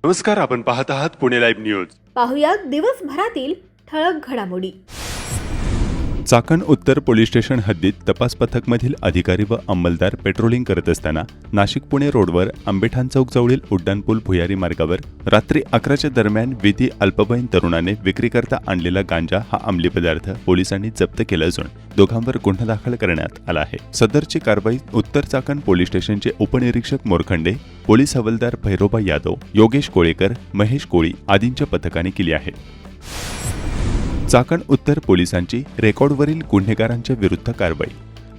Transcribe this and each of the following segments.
नमस्कार, आपण पाहत आहात पुणे लाईव्ह न्यूज. पाहुयात दिवसभरातील ठळक घडामोडी. चाकण उत्तर पोलीस स्टेशन हद्दीत तपास पथकमधील अधिकारी व अंमलदार पेट्रोलिंग करत असताना नाशिक पुणे रोडवर आंबेठाण चौक जवळील उड्डाणपूल भुयारी मार्गावर रात्री 11च्या दरम्यान विधी अल्पवयीन तरुणाने विक्रीकरता आणलेला गांजा हा अंमली पदार्थ पोलिसांनी जप्त केला असून दोघांवर गुन्हा दाखल करण्यात आला आहे. सदरची कारवाई उत्तर चाकण पोलीस स्टेशनचे उपनिरीक्षक मोरखंडे, पोलीस हवालदार भैरोबा यादव, योगेश कोळेकर, महेश कोळी आदींच्या पथकाने केली आहे. चाकण उत्तर पोलिसांची रेकॉर्डवरील गुन्हेगारांच्या विरुद्ध कारवाई.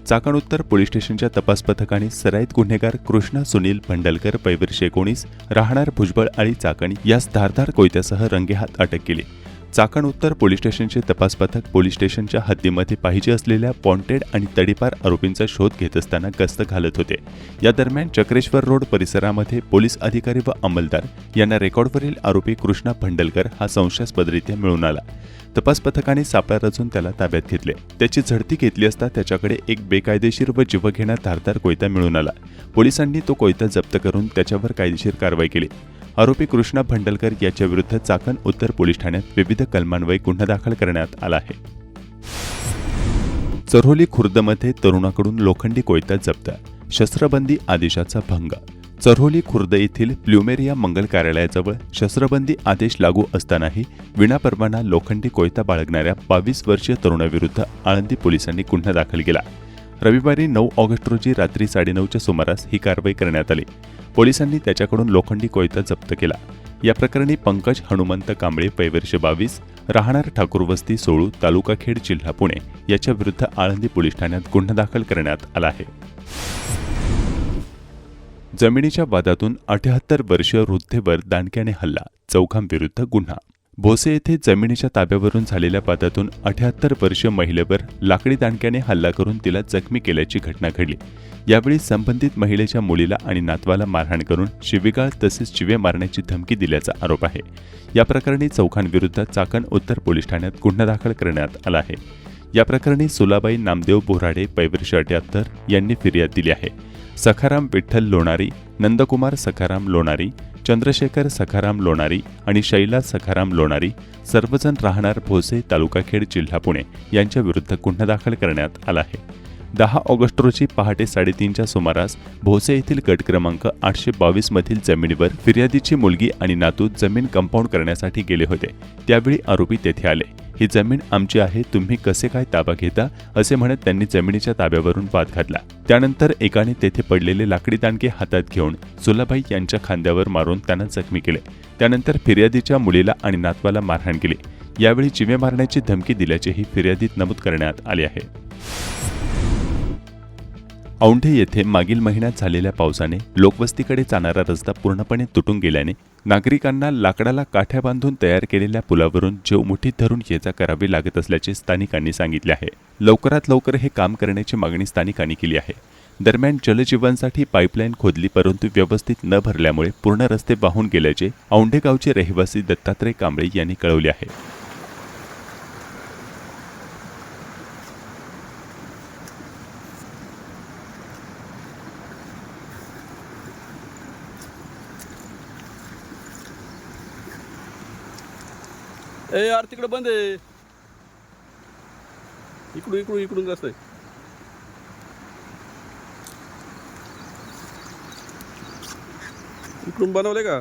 चाकण उत्तर पोलीस स्टेशनच्या तपास पथकाने सराईत गुन्हेगार कृष्णा सुनील भंडलकर पैवर्ष 19 राहणार भुजबळ आणि चाकण यास धारदार कोयत्यासह रंगेहात अटक केली. चाकण उत्तर पोलीस स्टेशनचे तपास पथक पोलीस स्टेशनच्या हद्दीमध्ये पाहिजे असलेल्या वॉन्टेड आणि तडीपार आरोपींचा शोध घेत असताना गस्त घालत होते. या दरम्यान चक्रेश्वर रोड परिसरामध्ये पोलीस अधिकारी व अंमलदार यांना रेकॉर्डवरील आरोपी कृष्णा भंडलकर हा संशयास्पदरित्या मिळून आला. तपास पथकाने सापळा रचून त्याला ताब्यात घेतले. त्याची झडती घेतली असता त्याच्याकडे एक बेकायदेशीर व जीवघेणा धारदार कोयता मिळून आला. पोलिसांनी तो कोयता जप्त करून त्याच्यावर कायदेशीर कारवाई केली. आरोपी कृष्णा भंडलकर याच्या विरुद्ध चाकण उत्तर पोलीस ठाण्यात विविध कलमान्वये गुन्हा दाखल करण्यात आला आहे. चऱ्होली खुर्दमध्ये तरुणाकडून लोखंडी कोयता जप्त, शस्त्रबंदी आदेशाचा भंग. चऱ्होली खुर्द येथील प्ल्युमेरिया मंगल कार्यालयाजवळ शस्त्रबंदी आदेश लागू असतानाही विनापरवाना लोखंडी कोयता बाळगणाऱ्या 22 वर्षीय तरुणाविरुद्ध आळंदी पोलिसांनी गुन्हा दाखल केला. रविवारी 9 ऑगस्ट रोजी रात्री 9:30च्या सुमारास ही कारवाई करण्यात आली. पोलिसांनी त्याच्याकडून लोखंडी कोयता जप्त केला. या प्रकरणी पंकज हनुमंत कांबळे पैवर्ष 22 राहणार ठाकूरवस्ती सोळू तालुका खेड जिल्हा पुणे याच्या विरुद्ध आळंदी पोलीस ठाण्यात गुन्हा दाखल करण्यात आला आहे. जमिनीच्या वादातून 78 वर्षीय वृद्धेवर दांडक्याने हल्ला, चौघांविरुद्ध गुन्हा. भोसे येथे जमिनीच्या ताब्यावरून झालेल्या वादातून 78 वर्षीय महिलेवर लाकडी दांडक्याने हल्ला करून तिला जखमी केल्याची घटना घडली. यावेळी संबंधित महिलेच्या मुलीला आणि नातवाला मारहाण करून शिवीगाळ तसेच शिवे मारण्याची धमकी दिल्याचा आरोप आहे. या प्रकरणी चौघांविरुद्ध चाकण उत्तर पोलीस ठाण्यात गुन्हा दाखल करण्यात आला आहे. या प्रकरणी सुलाबाई नामदेव बोराडे पैवर्ष 78 यांनी फिर्याद दिली आहे. सखाराम विठ्ठल लोणारी, नंदकुमार सखाराम लोणारी, चंद्रशेखर सखाराम लोणारी आणि शैला सखाराम लोणारी सर्वजण राहणार भोसे तालुका खेड जिल्हा पुणे यांच्या विरुद्ध गुन्हा दाखल करण्यात आला आहे. 10 ऑगस्ट रोजी पहाटे 3:30च्या सुमारास भोसे येथील गट क्रमांक 822 मधील जमिनीवर फिर्यादीची मुलगी आणि नातू जमीन कंपाऊंड करण्यासाठी गेले होते. त्यावेळी आरोपी तेथे आले. ही जमीन आमची आहे, तुम्ही कसे काय ताबा घेता असे म्हणत त्यांनी जमिनीच्या ताब्यावरून वाद घातला. त्यानंतर एकाने तेथे पडलेले लाकडी दांडके हातात घेऊन सुलाबाई यांच्या खांद्यावर मारून त्यांना जखमी केले. त्यानंतर फिर्यादीच्या मुलीला आणि नातवाला मारहाण केली. यावेळी जीवे मारण्याची धमकी दिल्याचेही फिर्यादीत नमूद करण्यात आले आहे. औंढे येथे मागील महिन्यात झालेल्या पावसाने लोकवस्तीकडे जाणारा रस्ता पूर्णपणे तुटून गेल्याने नागरिकांना लाकडाला काठ्या बांधून तयार केलेल्या पुलावरून जीव मुठीत धरून ये-जा करावी लागत असल्याचे स्थानिकांनी सांगितले आहे. लवकरात लवकर हे काम करण्याची मागणी स्थानिकांनी केली आहे. दरम्यान जलजीवनसाठी पाईपलाईन खोदली परंतु व्यवस्थित न भरल्यामुळे पूर्ण रस्ते वाहून गेल्याचे औंढे गावचे रहिवासी दत्तात्रय कांबळे यांनी कळवले आहे. ए यार, तिकडे बंद आहे. इकडून रस्ता आहे. इकडून बनवले का?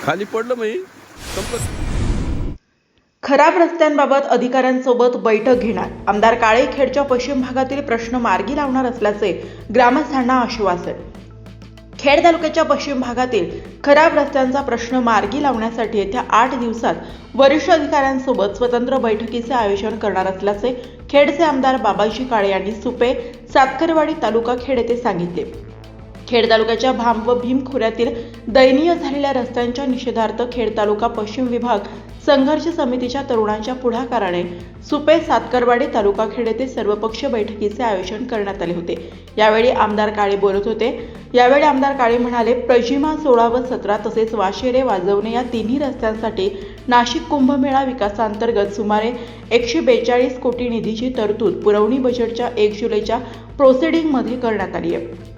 खाली पडलं मी संपलं. खराब रस्त्यांबाबत अधिकाऱ्यांसोबत बैठक घेणार. आमदार काळेखेडच्या पश्चिम भागातील प्रश्न मार्गी लावणार असल्याचे ग्रामस्थांना आश्वासन. खेड तालुक्याच्या पश्चिम भागातील खराब रस्त्यांचा प्रश्न मार्गी लावण्यासाठी येत्या 8 दिवसात वरिष्ठ अधिकाऱ्यांसोबत स्वतंत्र बैठकीचे आयोजन करणार असल्याचे खेडचे आमदार बाबाजी काळे यांनी सुपे सातकरवाडी तालुका खेड येथे सांगितले. खेड तालुक्याच्या भाम व भीम खोऱ्यातील दयनीय झालेल्या रस्त्यांच्या निषेधार्थ खेड तालुका पश्चिम विभाग संघर्ष समितीच्या तरुणांच्या पुढाकाराने सुपे सातकरवाडी तालुका खेड येथे सर्वपक्षीय बैठकीचे आयोजन करण्यात आले होते। यावेळी आमदार काळे बोलत होते। यावेळी आमदार काळे म्हणाले, प्रजिमा 16 व 17 तसेच वाशेरे वाजवणे या तिन्ही रस्त्यांसाठी नाशिक कुंभमेळा विकासांतर्गत सुमारे 142 कोटी निधीची तरतूद पुरवणी बजेटच्या 1 जुलैच्या प्रोसिडिंगमध्ये करण्यात आली आहे।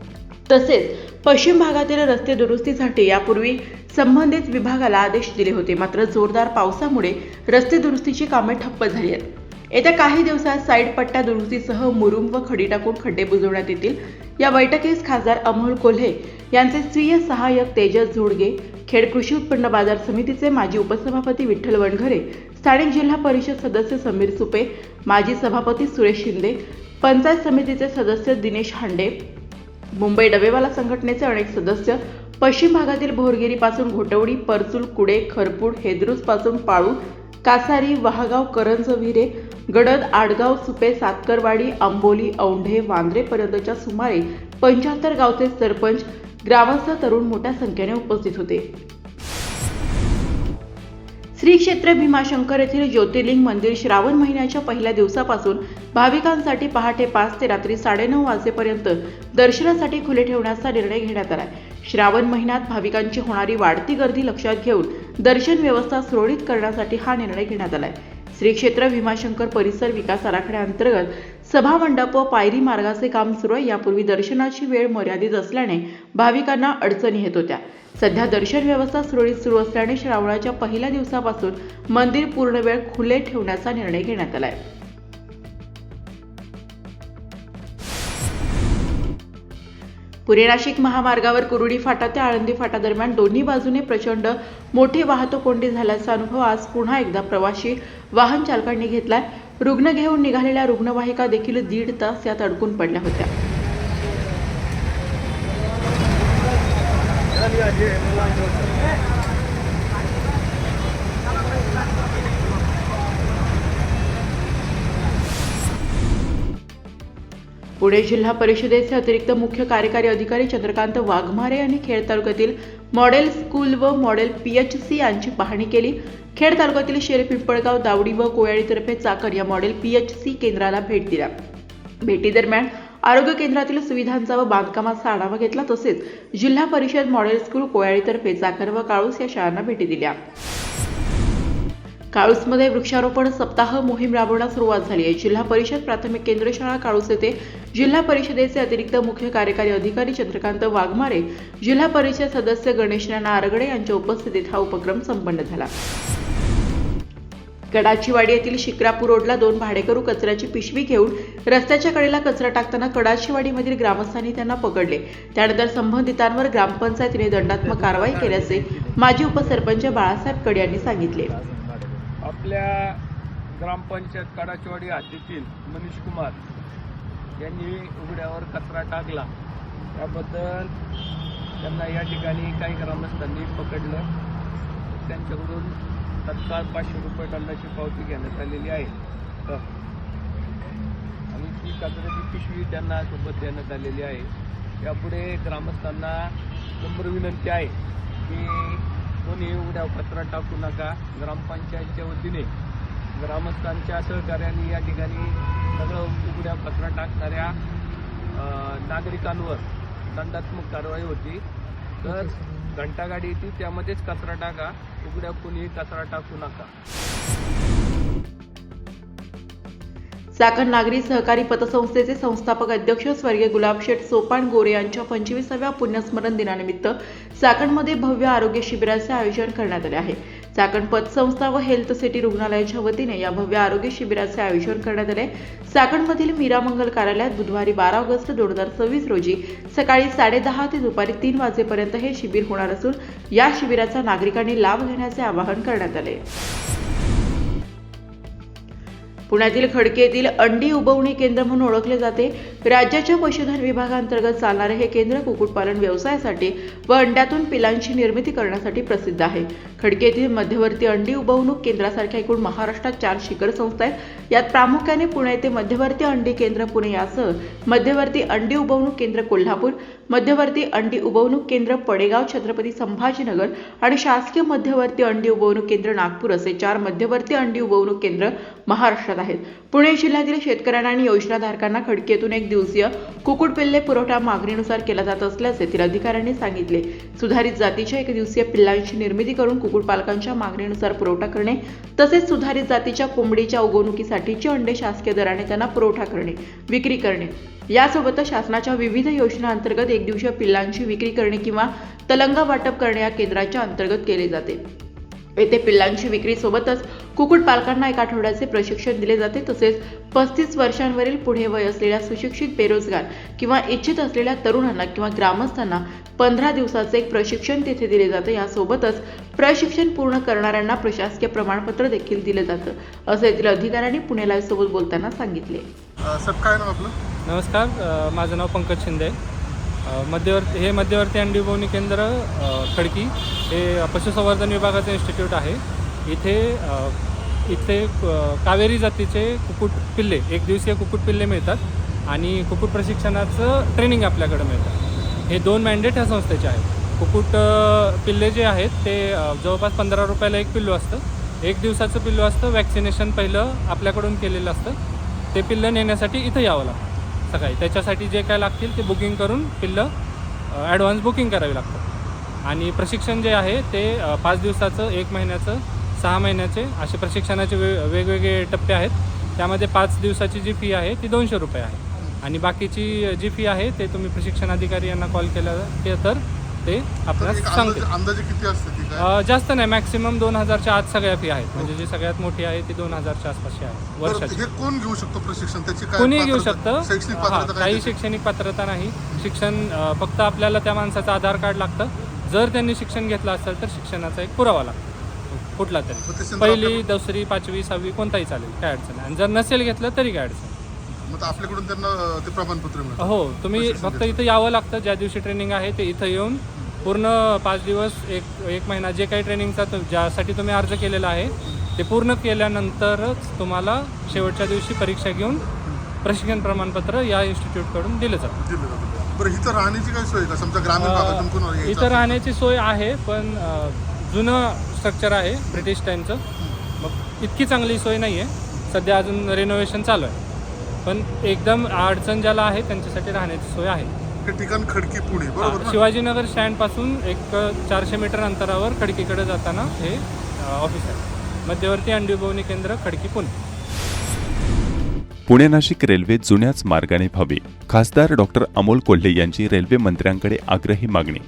तसेच पश्चिम भागातील रस्ते दुरुस्तीसाठी यापूर्वी संबंधित विभागाला आदेश दिले होते, मात्र जोरदार पावसामुळे रस्ते दुरुस्तीची कामे ठप्प झाली आहेत। येत्या काही दिवसात साईड पट्ट्या दुरुस्तीसह मुरुम व खडी टाकून खड्डे बुजवण्यात येतील। या बैठकीस खासदार अमोल कोल्हे यांचे स्वीय सहाय्यक तेजस झोडगे, खेड कृषी उत्पन्न बाजार समितीचे माजी उपसभापती विठ्ठल वनघरे, स्थानिक जिल्हा परिषद सदस्य समीर सुपे, माजी सभापती सुरेश शिंदे, पंचायत समितीचे सदस्य दिनेश हांडे, मुंबई डबेवाला संघटनेचे अनेक सदस्य, पश्चिम भागातील भोरगिरीपासून घोटवडी, परचूल, कुडे, खरपूड, हेद्रूस पासून पाळू, कासारी, वहागाव, करंज, विरे, गडद, आडगाव, सुपे, सातकरवाडी, आंबोली, औंढे, वांद्रे पर्यंतच्या सुमारे 75 गावचे सरपंच, ग्रामस्थ, तरुण मोठ्या संख्येने उपस्थित होते। श्री क्षेत्र भीमाशंकर येथील ज्योतिर्लिंग मंदिर श्रावण महिन्याच्या पहिल्या दिवसापासून भाविकांसाठी पहाटे 5 ते रात्री 9:30 वाजेपर्यंत दर्शनासाठी खुले ठेवण्याचा निर्णय घेण्यात आला आहे। श्रावण महिन्यात भाविकांची होणारी वाढती गर्दी लक्षात घेऊन दर्शन व्यवस्था सुरळीत करण्यासाठी हा निर्णय घेण्यात आला आहे। श्री क्षेत्र भीमाशंकर परिसर विकास आराखड्याअंतर्गत सभा मंडप व पायरी मार्गाचे काम सुरू आहे। यापूर्वी दर्शनाची वेळ मर्यादित असल्याने भाविकांना अडचणी येत होत्या। सध्या दर्शन व्यवस्था सुरळीत सुरू असल्याने श्रावणाच्या पहिल्या दिवसापासून मंदिर पूर्ण वेळ खुले ठेवण्याचा निर्णय घेण्यात आला आहे। पुणे नाशिक महामार्गावर कुरुडी फाटा ते आळंदी फाटा दरम्यान दोन्ही बाजूने प्रचंड मोठी वाहतूक कोंडी झाल्याचा अनुभव आज पुन्हा एकदा प्रवासी वाहन चालकांनी घेतलाय। रुग्ण घेऊन निघालेल्या रुग्णवाहिका देखील 1.5 तास यात अडकून पडल्या होत्या। पुणे जिल्हा परिषदेचे अतिरिक्त मुख्य कार्यकारी अधिकारी चंद्रकांत वाघमारे यांनी खेड तालुक्यातील मॉडेल स्कूल व मॉडेल PHC यांची पाहणी केली। खेड तालुक्यातील शेरपिंपळगाव, दावडी व कोयाळीतर्फे चाकर या मॉडेल PHC केंद्राला भेट दिल्या। भेटीदरम्यान आरोग्य केंद्रातील सुविधांचा व बांधकामाचा आढावा घेतला। तसेच जिल्हा परिषद मॉडेल स्कूल कोयाळीतर्फे चाकर व काळूस या शाळांना भेटी दिल्या। काळूसमध्ये वृक्षारोपण सप्ताह मोहीम राबवण्यास सुरुवात झाली आहे। जिल्हा परिषद प्राथमिक केंद्र शाळा काळूस येथे जिल्हा परिषदेचे अतिरिक्त मुख्य कार्यकारी अधिकारी चंद्रकांत वाघमारे, जिल्हा परिषद सदस्य गणेश नाना आरगडे यांच्या उपस्थितीत हा उपक्रम संपन्न झाला। कडाचीवाडी येथील शिक्रापूर रोडला 2 भाडेकरू कचऱ्याची पिशवी घेऊन रस्त्याच्या कडेला कचरा टाकताना कडाचीवाडीमधील ग्रामस्थांनी त्यांना पकडले। त्यानंतर संबंधितांवर ग्रामपंचायतीने दंडात्मक कारवाई केल्याचे माजी उपसरपंच बाळासाहेब कड यांनी सांगितले। आपल्या ग्रामपंचायत कडाचीवाडी हद्दीतील मनीष कुमार यांनी उघड्यावर कचरा टाकला, त्याबद्दल त्यांना या ठिकाणी काही ग्रामस्थांनी पकडलं। त्यांच्याकडून तत्काळ 500 रुपये दंडाची पावती घेण्यात आलेली आहे आणि ती कचऱ्याची पिशवी त्यांना सोबत देण्यात आलेली आहे। यापुढे ग्रामस्थांना नम्र विनंती आहे की कोणी उघड्यावर कचरा टाकू नका। ग्रामपंचायतच्या वतीने ग्रामस्थांच्या सहकार्याने या ठिकाणी सगळं उघड्यावर कचरा टाकणाऱ्या नागरिकांवर दंडात्मक कारवाई होती। तर घंटागाडी येते त्यामध्येच कचरा टाका, उघड्यावर कोणी कचरा टाकू नका। चाकण नागरी सहकारी पतसंस्थेचे संस्थापक अध्यक्ष स्वर्गीय गुलाबशेठ सोपान गोरे यांच्या 25व्या पुण्यस्मरण दिनानिमित्त चाकणमध्ये भव्य आरोग्य शिबिराचे आयोजन करण्यात आले आहे। चाकण पतसंस्था व हेल्थ सिटी रुग्णालयाच्या वतीने या भव्य आरोग्य शिबिराचे आयोजन करण्यात आले। चाकणमधील मीरा मंगल कार्यालयात बुधवारी 12 ऑगस्ट 2026 रोजी सकाळी 10:30 ते दुपारी 3 वाजेपर्यंत हे शिबिर होणार असून या शिबिराचा नागरिकांनी लाभ घेण्याचे आवाहन करण्यात आले। पुण्यातील खडकी येथील अंडी उबवणी केंद्र म्हणून ओळखले जाते. राज्याच्या पशुधन विभागांतर्गत चालणारे हे केंद्र कुक्कुटपालन व्यवसायासाठी व अंड्यातून पिलांची निर्मिती करण्यासाठी प्रसिद्ध आहे. खडकी येथील मध्यवर्ती अंडी उबवणूक केंद्रासारख्या एकूण महाराष्ट्रात 4 शिखर संस्था आहेत. यात प्रामुख्याने पुणे येथे मध्यवर्ती अंडी केंद्र पुणे यासह मध्यवर्ती अंडी उबवणूक केंद्र कोल्हापूर, मध्यवर्ती अंडी उबवणूक केंद्र पडेगाव छत्रपती संभाजीनगर आणि शासकीय मध्यवर्ती अंडी उबवणूक केंद्र नागपूर असे 4 मध्यवर्ती अंडी उबवणूक केंद्र महाराष्ट्रात आहेत. पुणे जिल्ह्यातील शेतकऱ्यांना आणि योजनाधारकांना खडकीतून 1 दिवसीय कुक्कुटपिल्ले पुरवठा मागणीनुसार केला जात असल्याचे येथील अधिकाऱ्यांनी सांगितले. सुधारित जातीच्या 1 दिवसीय पिल्लांची निर्मिती करून कुक्कुटपालकांच्या मागणीनुसार पुरवठा करणे तसेच सुधारित जातीच्या कोंबडीच्या उगवणुकीसाठीचे अंडे शासकीय दराने त्यांना पुरवठा करणे, विक्री करणे यासोबतच शासनाच्या विविध योजनांतर्गत 1 दिवसीय पिल्लांची विक्री करणे किंवा तलंगा वाटप करणे या केंद्राच्या अंतर्गत केले जाते. येथे पिल्लांची विक्री सोबतच कुक्कुटपालकांना 1 आठवड्याचे प्रशिक्षण दिले जाते. तसेच 35 वर्षांवरील पुढे वय असलेल्या सुशिक्षित बेरोजगार किंवा इच्छित असलेल्या तरुणांना किंवा ग्रामस्थांना 15 दिवसाचे 1 प्रशिक्षण तिथे दिले जाते. यासोबतच प्रशिक्षण पूर्ण करणाऱ्यांना प्रशासकीय प्रमाणपत्र देखील दिले जातं, असं येथील अधिकाऱ्यांनी पुणे लाईव्ह सोबत बोलताना सांगितले. सर काय नाव आपलं? नमस्कार, माझं नाव पंकज शिंदे. मध्यवर्ती अंडी उबवणी केंद्र खडकी हे पशुसंवर्धन विभागाचं इन्स्टिट्यूट आहे. इथे कावेरी जातीचे कुक्कुटपिल्ले 1 दिवसीय कुक्कुटपिल्ले मिळतात आणि कुक्कुट प्रशिक्षणाचं ट्रेनिंग आपल्याकडे मिळतं. हे 2 मॅन्डेट ह्या संस्थेचे आहेत. कुक्कुट पिल्ले जे आहेत ते जवळपास 15 रुपयाला 1 पिल्लू असतं. 1 दिवसाचं पिल्लू असतं. वॅक्सिनेशन पहिलं आपल्याकडून केलेलं असतं. ते पिल्लं नेण्यासाठी इथं यावं लागतं सकाळी. त्याच्यासाठी जे काय लागतील ते बुकिंग करून पिल्लं ॲडव्हान्स बुकिंग करावी लागतं. आणि प्रशिक्षण जे आहे ते 5 दिवसाचं, 1 महिन्याचं, 6 महिन्याचे असे प्रशिक्षणाचे वेगवेगळे टप्पे आहेत. त्यामध्ये 5 दिवसाची जी फी आहे ती 200 रुपये आहे आणि बाकीची जी फी आहे ते तुम्ही प्रशिक्षण अधिकारी यांना कॉल केला तर ते आपल्याला सांगते. अंदाजे किती असते? जास्त नाही, मॅक्सिमम 2000च्या आत सगळ्या फी आहेत. म्हणजे जी सगळ्यात मोठी आहे ती 2000च्या आसपासची आहे वर्षाची. हे कोण घेऊ शकतो प्रशिक्षण? त्याची काय कोणी घेऊ शकतं. शैक्षणिक पात्रता काही शैक्षणिक पात्रता नाही. शिक्षण फक्त आपल्याला त्या माणसाचं आधार कार्ड लागतं. जर त्यांनी शिक्षण घेतलं असेल तर शिक्षणाचा एक पुरावा लागतो कुठला तरी. 1ली, 2री, 5वी, 6वी कोणताही चालेल, काय अडचण नाही. आणि जर नसेल घेतलं तरी काय अडचण. मग आपल्याकडून त्यांना ते प्रमाणपत्र मिळतं? हो, तुम्ही फक्त इथं यावं लागतं. ज्या दिवशी ट्रेनिंग आहे ते इथं येऊन पूर्ण 5 दिवस, एक महिना जे काही ट्रेनिंगचा ज्यासाठी तुम्ही अर्ज केलेला आहे ते पूर्ण केल्यानंतरच तुम्हाला शेवटच्या दिवशी परीक्षा घेऊन प्रशिक्षण प्रमाणपत्र या इन्स्टिट्यूटकडून दिलं जातं. बरं, इथं राहण्याची काय सोय का? समजा ग्रामीण भागातून कोण यायचं? इथं राहण्याची सोय आहे, पण जुनं स्ट्रक्चर आहे ब्रिटिश टाईमचं. मग इतकी चांगली सोय नाही आहे सध्या, अजून रिनोव्हेशन चालू आहे. पण एकदम अडचण ज्याला आहे त्यांच्यासाठी राहण्याची सोय आहे. हे ठिकाण खडकी पुणे बरोबर ना? शिवाजीनगर स्टँडपासून 400 मीटर अंतरावर खडकीकडे जाताना हे ऑफिस आहे. मध्यवर्ती अंडी उबवणी केंद्र खडकी पुणे. पुणे नाशिक रेल्वे जुन्याच मार्गाने व्हावी. खासदार डॉक्टर अमोल कोल्हे यांची रेल्वे मंत्र्यांकडे आग्रही मागणी.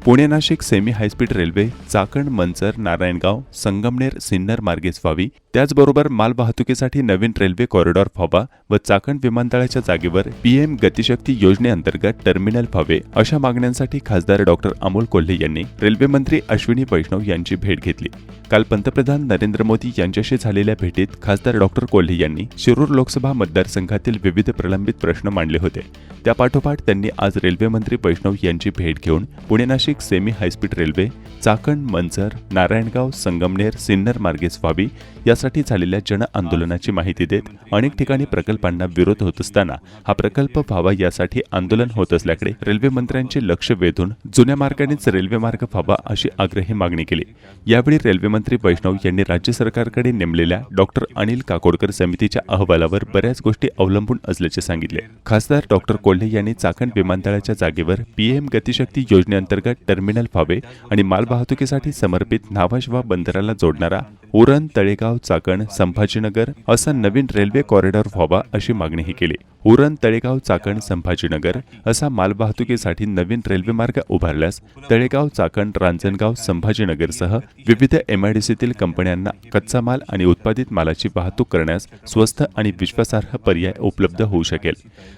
Pune Nashik semi high speed railway Chakan, Manchar, Narayangaon, Sangamner, Sinnar मार्गेच व्हावी. त्याचबरोबर मालवाहतुकीसाठी नवीन रेल्वे कॉरिडॉर व्हावा व चाकण विमानतळाच्या जागेवर PM गतिशक्ती योजनेअंतर्गत टर्मिनल व्हावे. अशा मागण्यांसाठी खासदार डॉक्टर अमोल कोल्हे यांनी रेल्वे मंत्री अश्विनी वैष्णव यांची भेट घेतली. काल पंतप्रधान नरेंद्र मोदी यांच्याशी झालेल्या भेटीत खासदार डॉक्टर कोल्हे यांनी शिरूर लोकसभा मतदारसंघातील विविध प्रलंबित प्रश्न मांडले होते. त्यापाठोपाठ त्यांनी आज रेल्वे मंत्री वैष्णव यांची भेट घेऊन Pune Nashik semi high speed railway Chakan, Manchar, Narayangaon, Sangamner, Sinnar मार्गेच व्हावी यासाठी झालेल्या जन आंदोलनाची माहिती देत अनेक ठिकाणी प्रकल्पांना विरोध होत असताना हा प्रकल्प व्हावा यासाठी आंदोलन होत असल्याकडे रेल्वे मंत्र्यांचे लक्ष वेधून जुन्या मार्गानेच रेल्वे मार्ग व्हावा अशी आग्रही मागणी केली. यावेळी रेल्वे मंत्री वैष्णव यांनी राज्य सरकारकडे नेमलेल्या डॉक्टर अनिल काकोडकर समितीच्या अहवालावर बऱ्याच गोष्टी अवलंबून असल्याचे सांगितले. खासदार डॉक्टर कोल्हे यांनी चाकण विमानतळाच्या जागेवर PM गतिशक्ती योजनेअंतर्गत टर्मिनल व्हावे आणि मालवाहतुकीसाठी समर्पित न्हावाशेवा बंदराला जोडणारा उरण, तळेगाव, चाकण, संभाजीनगर असा नवीन रेल्वे कॉरिडॉर व्हावा अशी मागणीही केली. उरण, तळेगाव, चाकण, संभाजीनगर असा मालवाहतुकीसाठी नवीन रेल्वे मार्ग उभारल्यास तळेगाव, चाकण, रांजणगाव, संभाजीनगरसह विविध MIDCतील कंपन्यांना कच्चा माल आणि उत्पादित मालाची वाहतूक करण्यास स्वस्त आणि विश्वासार्ह पर्याय उपलब्ध होऊ शकेल.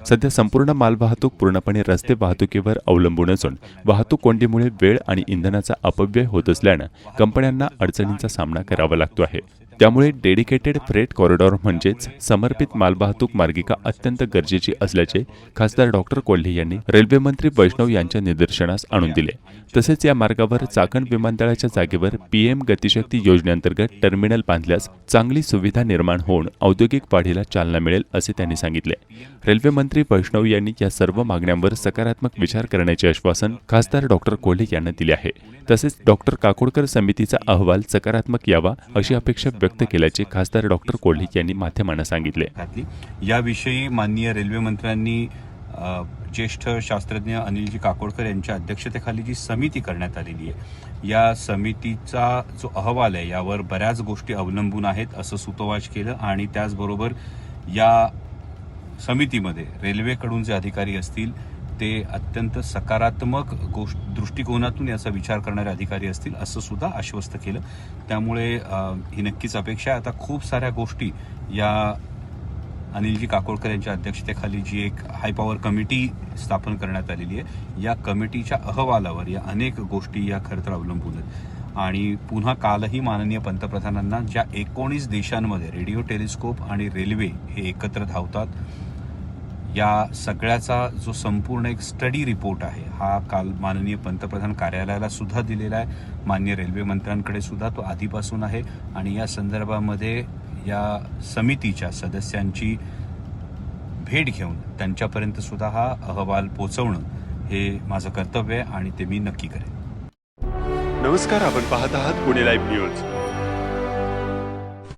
सध्या संपूर्ण मालवाहतूक पूर्णपणे रस्ते वाहतुकीवर अवलंबून असून वाहतूक कोंडीमुळे वेळ आणि इंधनाचा अपव्यय होत असल्यानं कंपन्यांना अडचणींचा सामना करावा लागतो आहे. त्यामुळे डेडिकेटेड फ्रेट कॉरिडॉर म्हणजेच समर्पित मालवाहतूक मार्गिका अत्यंत गरजेची असल्याचे खासदार डॉक्टर कोल्हे यांनी रेल्वे मंत्री वैष्णव यांच्या निदर्शनास आणून दिले. तसेच या मार्गावर चाकण विमानतळाच्या जागेवर पीएम गतिशक्ती योजनेअंतर्गत टर्मिनल बांधल्यास चांगली सुविधा निर्माण होऊन औद्योगिक वाढीला चालना मिळेल असे त्यांनी सांगितले. रेल्वे मंत्री वैष्णव यांनी या सर्व मागण्यांवर सकारात्मक विचार करण्याचे आश्वासन खासदार डॉक्टर कोल्हे यांना दिले आहे. तसेच डॉक्टर काकोडकर समितीचा अहवाल सकारात्मक यावा अशी अपेक्षा व्यक्त केल्याचे खासदार डॉक्टर कोल्हे यांनी माध्यमांना सांगितले. याविषयी माननीय रेल्वे मंत्र्यांनी ज्येष्ठ शास्त्रज्ञ अनिलजी काकोडकर यांच्या अध्यक्षतेखाली जी समिती करण्यात आलेली आहे, या समितीचा जो अहवाल आहे यावर बऱ्याच गोष्टी अवलंबून आहेत असं सुतोवाच केलं. आणि त्याचबरोबर या समितीमध्ये रेल्वेकडून जे अधिकारी असतील ते अत्यंत सकारात्मक दृष्टिकोनातून याचा विचार करणारे अधिकारी असतील असं सुद्धा आश्वस्त केलं. त्यामुळे ही नक्कीच अपेक्षा आहे. आता खूप साऱ्या गोष्टी या अनिलजी काकोडकर यांच्या अध्यक्षतेखाली जी एक हाय पॉवर कमिटी स्थापन करण्यात आलेली आहे, या कमिटीच्या अहवालावर या अनेक गोष्टी या खरं तर अवलंबून आहेत. आणि पुन्हा कालही माननीय पंतप्रधानांना ज्या 19 देशांमध्ये रेडिओ टेलिस्कोप आणि रेल्वे हे एकत्र धावतात, या सगळ्याचा जो संपूर्ण एक स्टडी रिपोर्ट आहे हा काल माननीय पंतप्रधान कार्यालयाला सुद्धा दिलेला आहे. माननीय रेल्वे मंत्र्यांकडे सुद्धा तो आधीपासून आहे. आणि या संदर्भामध्ये या समितीच्या सदस्यांची भेट घेऊन त्यांच्यापर्यंत सुद्धा हा अहवाल पोहोचवणं हे माझं कर्तव्य आहे आणि ते मी नक्की करेन. नमस्कार, आपण पाहत आहात पुणे लाईव्ह न्यूज.